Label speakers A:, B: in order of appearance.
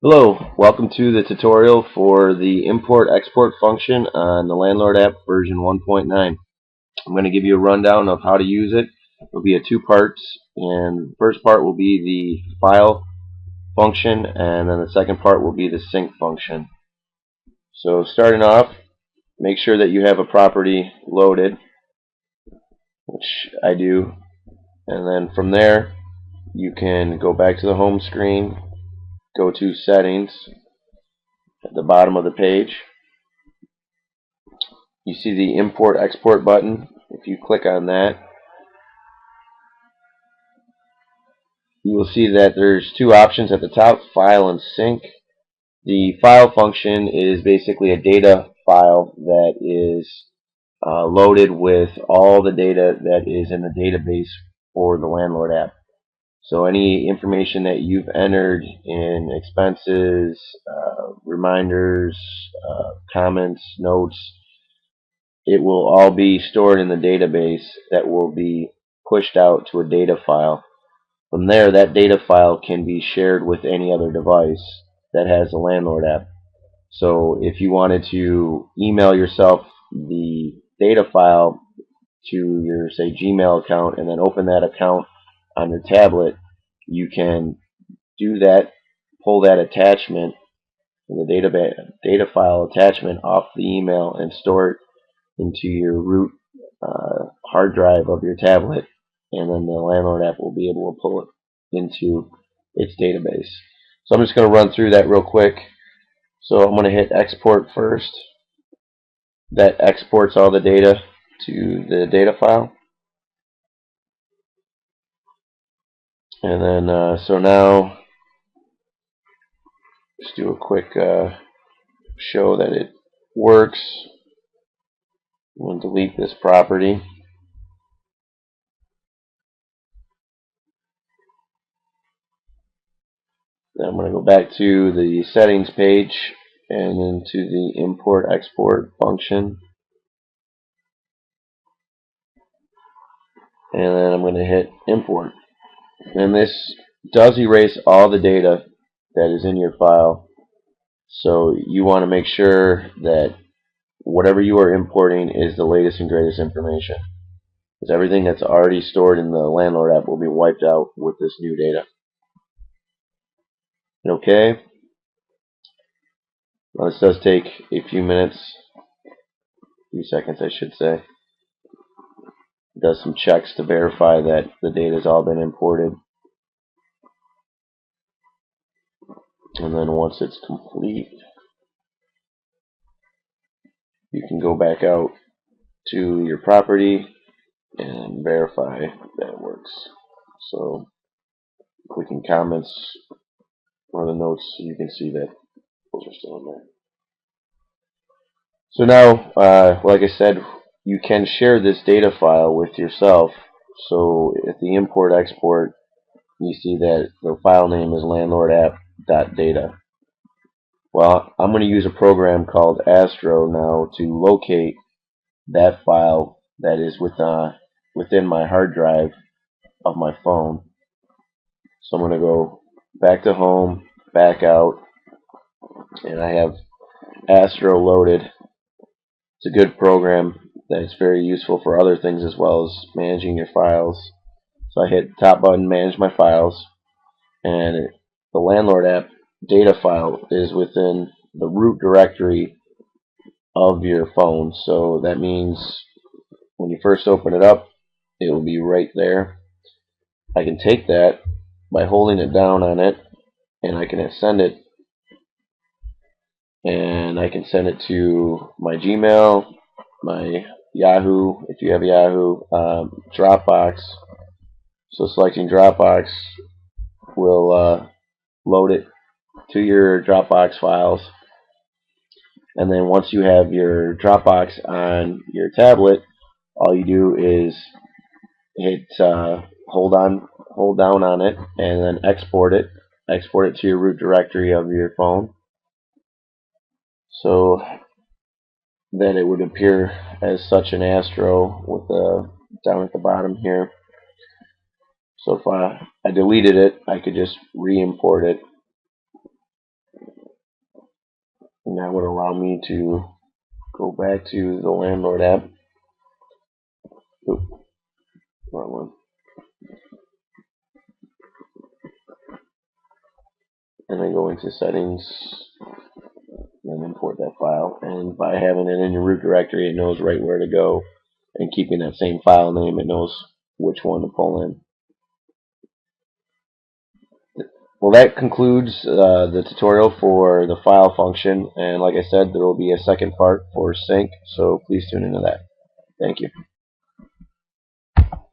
A: Hello, welcome to the tutorial for the import-export function on the Landlord app version 1.9. I'm going to give you a rundown of how to use it. It'll be two parts, and the first part will be the file function, and then the second part will be the sync function. So starting off, make sure that you have a property loaded, which I do, and then from there you can go back to the home screen, go to settings at the bottom of the page. You see the import export button. If you click on that, you will see that there's two options at the top, file and sync. The file function is basically a data file that is loaded with all the data that is in the database for the Landlord app. So any information that you've entered in expenses, reminders, comments, notes, it will all be stored in the database that will be pushed out to a data file. From there, that data file can be shared with any other device that has a Landlord app. So if you wanted to email yourself the data file to your, say, Gmail account and then open that account on your tablet, you can do that, pull that attachment, the data file attachment off the email and store it into your root hard drive of your tablet, and then the Landlord app will be able to pull it into its database. So I'm just going to run through that real quick. So I'm going to hit export first. That exports all the data to the data file. And then, so now, just do a quick show that it works. I'm going to delete this property. Then I'm going to go back to the settings page and into the import export function. And then I'm going to hit import. And this does erase all the data that is in your file. So you want to make sure that whatever you are importing is the latest and greatest information. Because everything that's already stored in the Landlord app will be wiped out with this new data. Okay. Now this does take a few minutes, a few seconds I should say. It does some checks to verify that the data has all been imported. And then once it's complete, you can go back out to your property and verify that it works. So clicking comments or the notes, you can see that those are still in there. So now, like I said, you can share this data file with yourself. So at the import export, you see that the file name is landlordapp.data. Well, I'm going to use a program called Astro now to locate that file that is within my hard drive of my phone. So I'm going to go back to home, back out, and I have Astro loaded. It's a good program that is very useful for other things as well as managing your files. So I hit the top button, manage my files, and the Landlord app data file is within the root directory of your phone. So that means when you first open it up, it will be right there. I can take that by holding it down on it, and I can send it, and I can send it to my Gmail, my Yahoo, if you have Yahoo, Dropbox. So selecting Dropbox will load it to your Dropbox files. And then once you have your Dropbox on your tablet, all you do is hit hold down on it, and then export it. Export it to your root directory of your phone, so that it would appear as such an Astro with the down at the bottom here. So if I deleted it, I could just re-import it. and that would allow me to go back to the Landlord app. Oop, wrong one. And then go into settings and import that file. And by having it in your root directory, it knows right where to go. And keeping that same file name, it knows which one to pull in. Well, that concludes the tutorial for the file function. And like I said, there will be a second part for sync, so please tune into that. Thank you.